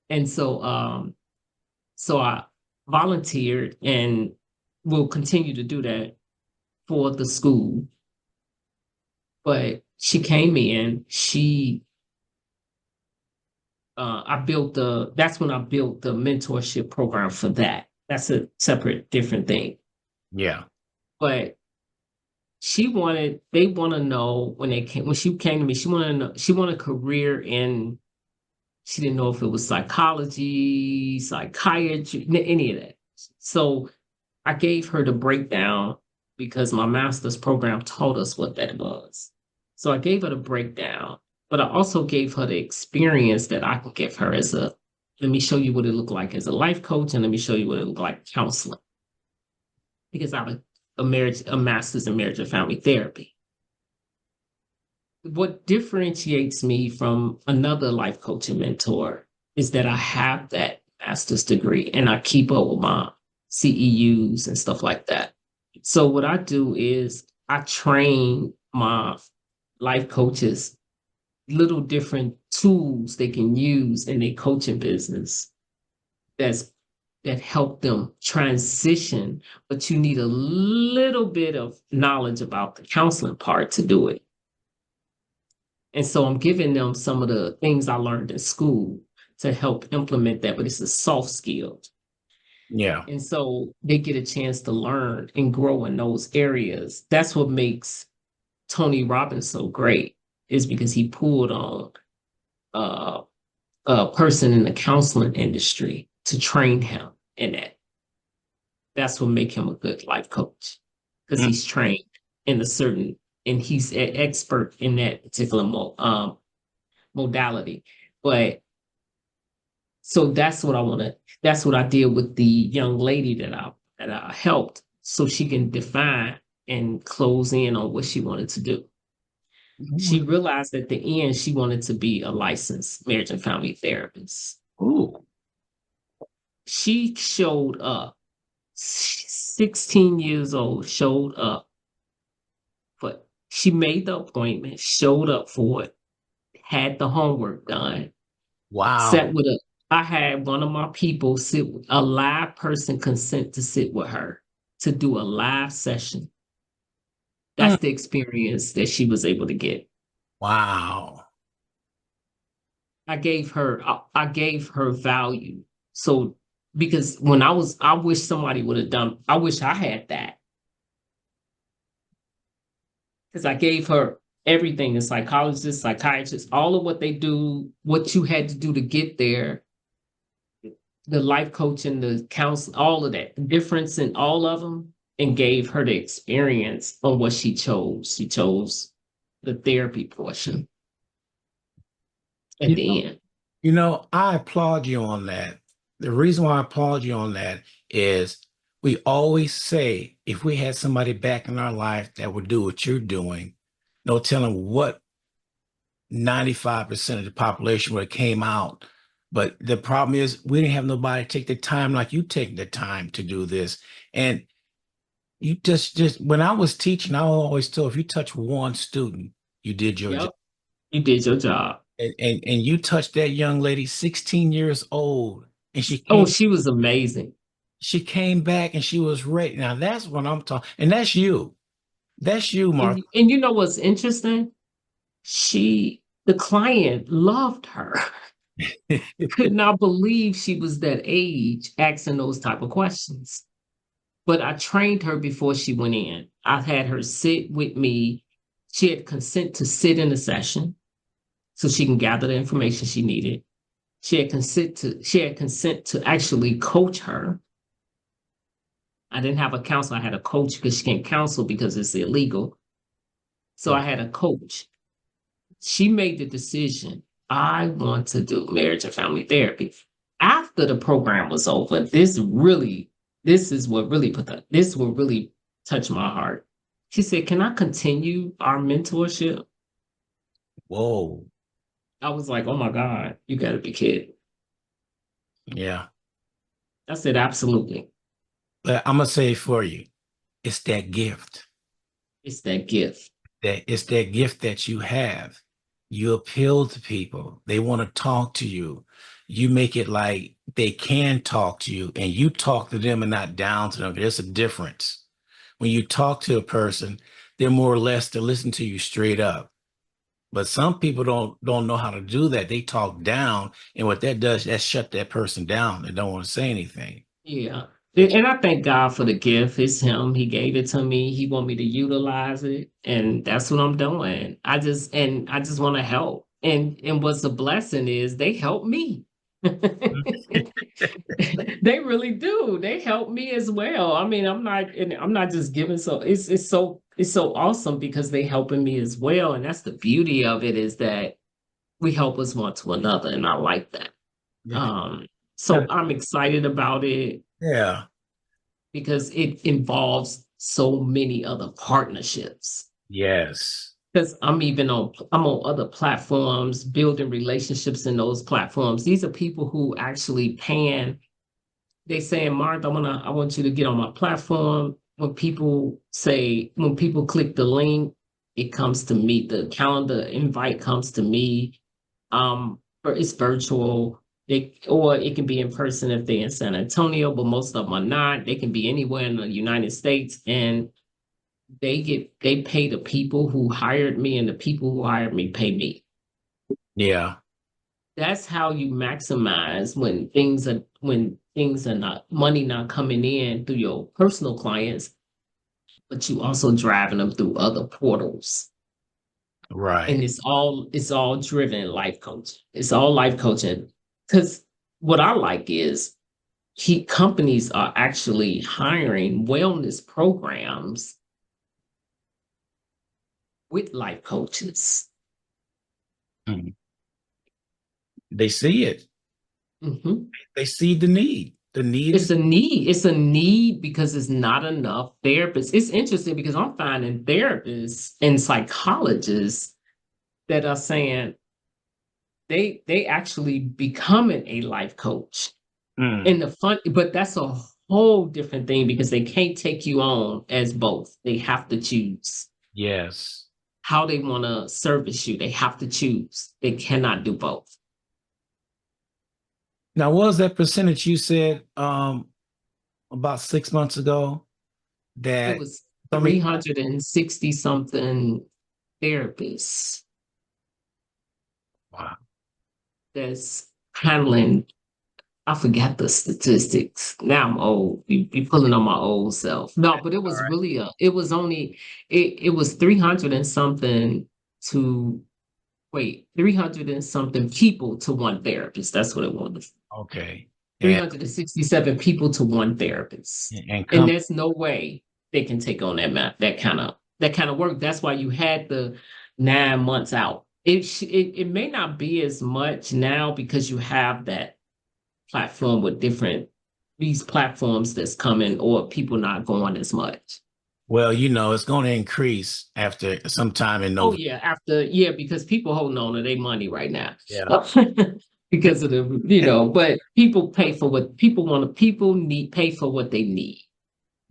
And so I volunteered and will continue to do that for the school. But she came in, that's when I built the mentorship program for that. That's a separate, different thing. Yeah, But they want to know when she came to me, she wanted a career in, she didn't know if it was psychology, psychiatry, any of that. So I gave her the breakdown because my master's program taught us what that was. So I gave her the breakdown, but I also gave her the experience that I could give her let me show you what it looked like as a life coach, and let me show you what it looked like counseling. Because I have a master's in marriage and family therapy. What differentiates me from another life coaching mentor is that I have that master's degree and I keep up with my CEUs and stuff like that. So what I do is I train my life coaches little different tools they can use in their coaching business that's that help them transition, but you need a little bit of knowledge about the counseling part to do it. And so I'm giving them some of the things I learned in school to help implement that, but it's a soft skill. yeah. And so they get a chance to learn and grow in those areas. That's what makes Tony Robbins so great, is because he pulled on uh, a person in the counseling industry to train him in that. That's what make him a good life coach, because Mm. he's trained in a certain, and he's an expert in that particular modality. But so that's what I did with the young lady that I helped, so she can define and close in on what she wanted to do. She realized at the end she wanted to be a licensed marriage and family therapist. Ooh, She showed up, 16 years old, showed up, but she made the appointment, showed up for it, had the homework done, wow. sat with a I had one of my people a live person consent to sit with her to do a live session. Mm. That's the experience that she was able to get. Wow. I gave her value. So because I wish somebody would have done, I wish I had that. Because I gave her everything, the psychologist, psychiatrist, all of what they do, what you had to do to get there, the life coaching, the counseling, all of that, the difference in all of them, and gave her the experience on what she chose. She chose the therapy portion at You the end. I applaud you on that. The reason why I applaud you on that is we always say if we had somebody back in our life that would do what you're doing, no telling what 95% of the population would have came out. But the problem is we didn't have nobody take the time like you take the time to do this. And you just when I was teaching, I always told if you touch one student, you did your job. Yep, you did your job. And you touched that young lady, 16 years old, and Oh, she was amazing. she came back and she was ready. Now that's what I'm talking, and that's you. That's you, Martha. And you know what's interesting? The client loved her. Could not believe she was that age asking those type of questions. But I trained her before she went in. I had her sit with me. She had consent to sit in the session so she can gather the information she needed. She had consent to actually coach her. I didn't have a counselor. I had a coach because she can't counsel because it's illegal. So I had a coach. She made the decision. I want to do marriage and family therapy. After the program was over, this will really touch my heart. She said, "Can I continue our mentorship?" Whoa. I was like, "Oh my God, you got to be kidding." Yeah. I said, "Absolutely." But I'm gonna say for you, it's that gift. It's that gift. That it's that gift that you have. You appeal to people. They want to talk to you. You make it like they can talk to you, and you talk to them and not down to them. There's a difference. When you talk to a person, they're more or less to listen to you straight up. But some people don't know how to do that. They talk down, and what that does, that shut that person down. They don't want to say anything. Yeah. But And I thank God for the gift. It's him. He gave it to me. He want me to utilize it. And that's what I'm doing. I just want to help. And what's a blessing is they help me. They really do. They help me as well. I mean, I'm not just giving so it's so awesome because they helping me as well. And that's the beauty of it is that we help us one to another. And I like that. yeah, Um, so I'm excited about it yeah, because it involves so many other partnerships. yes, Because I'm on other platforms, building relationships in those platforms. These are people who actually paying. They saying, Mark, I want you to get on my platform. When people click the link, it comes to me. The calendar invite comes to me. Or it's virtual. Or it can be in person if they're in San Antonio, but most of them are not. They can be anywhere in the United States, and they pay the people who hired me, and the people who hired me pay me. yeah, That's how you maximize when things are not money not coming in through your personal clients, but you also driving them through other portals. And right. it's all driven life coaching. It's all life coaching. Because what I like is companies are actually hiring wellness programs with life coaches. Mhm. They see it. Mhm. They see the need. The need It's is a need. It's a need because it's not enough therapists. It's interesting because I'm finding therapists and psychologists that are saying they actually becoming a life coach. mm, And but that's a whole different thing because they can't take you on as both. They have to choose yes. how they want to service you. They have to choose. They cannot do both. Now, what was that percentage you said about 6 months ago It that was somebody 360 something therapists wow, that's handling. I forgot the statistics. Now I'm old. You pulling on my old self. No, but it all was right. really it was only it was 300 and something to 300 and something people to one therapist. That's what it was. Okay. And 367 people to one therapist. and And come there's no way they can take on that kind of work. That's why you had the 9 months out. It may not be as much now because you have that platform with different these platforms that's coming or people not going as much. Well, you know, it's going to increase after some time in Oh November. yeah, because people holding on to their money right now. Yeah. Because of the, but people pay for what people want to, people need pay for what they need.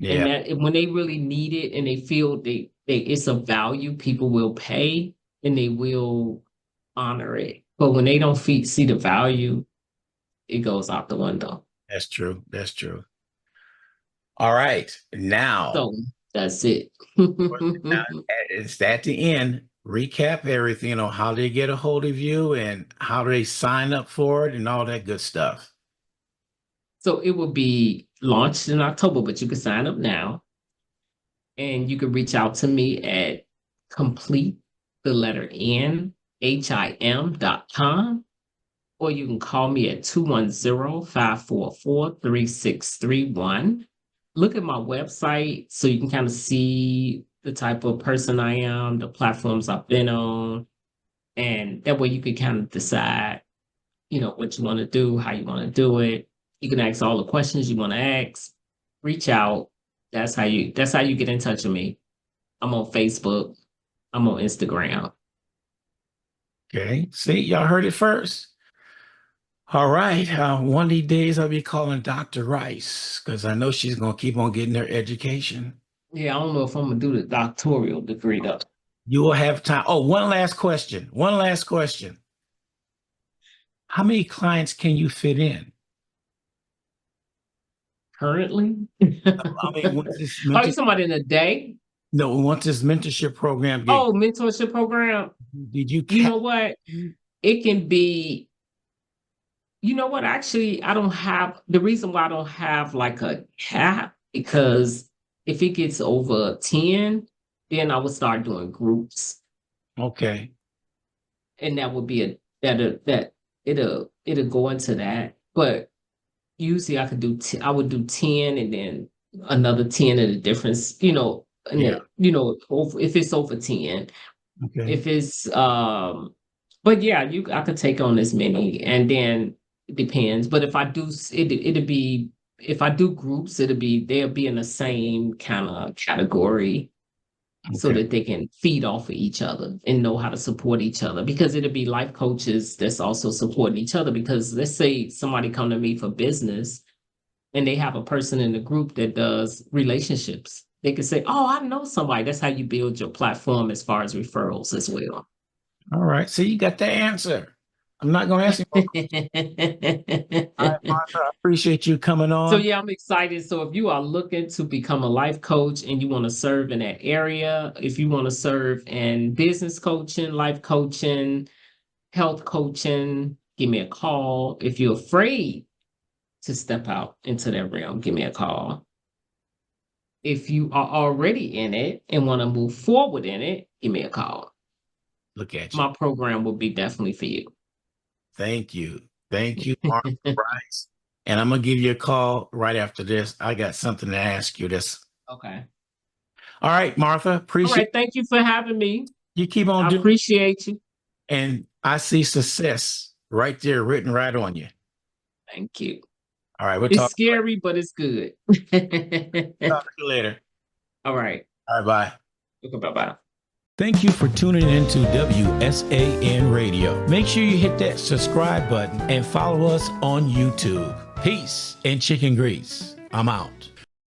And Yeah, that when they really need it and they feel they it's a value, people will pay and they will honor it. But when they don't see the value, it goes out the window. that's true. That's true. All right. Now, So that's it. now it's at the end. Recap everything, how they get a hold of you and how they sign up for it and all that good stuff. So it will be launched in October, but you can sign up now and you can reach out to me at complete the letter N HIM.com, or you can call me at 210-544-3631. Look at my website so you can kind of see the type of person I am, the platforms I've been on, and that way you can kind of decide, what you want to do, how you want to do it. You can ask all the questions you want to ask. Reach out. That's how you get in touch with me. I'm on Facebook. I'm on Instagram. Okay. See, y'all heard it first. All right. One of these days I'll be calling Dr. Rice because I know she's going to keep on getting her education. Yeah, I don't know if I'm gonna do the doctoral degree though. You will have time. Oh, one last question. One last question. How many clients can you fit in? Currently. I mean, once this Oh, you talking about in a day? no, once this mentorship program get, Oh, mentorship program. did you You cap? know what? It can be, actually, I don't have the reason why I don't have like a cap because if it gets over 10, then I would start doing groups. Okay. And that would be it'll go into that. But usually I would do 10 and then another 10 at a difference, and Yeah. then, if it's over 10. Okay. If it's but yeah, I could take on as many and then it depends. But if I do it'll be if I do groups, they'll be in the same kind of category so Okay. that they can feed off of each other and know how to support each other because it'll be life coaches that's also supporting each other because let's say somebody come to me for business and they have a person in the group that does relationships. They can say, oh, I know somebody. That's how you build your platform as far as referrals as well. All right. So you got the answer. I'm not going to ask you more. All right, Martha. I appreciate you coming So on. yeah, I'm excited. So if you are looking to become a life coach and you want to serve in that area, if you want to serve in business coaching, life coaching, health coaching, give me a call. If you're afraid to step out into that realm, give me a call. If you are already in it and want to move forward in it, give me a call. Look at you. My program will be definitely for you. Thank you. Thank you, Martha Rice. And I'm going to give you a call right after this. I got something to ask you. This. Okay. All right, Martha. All Appreciate right. Thank you for having me. you. Keep on I doing. appreciate you. And I see success right there written right on you. Thank you. All right. We'll It's talk scary, but it's good. to you later. All right. All right. Bye. Okay, bye-bye. Thank you for tuning into WSAN Radio. Make sure you hit that subscribe button and follow us on YouTube. Peace and chicken grease. I'm out.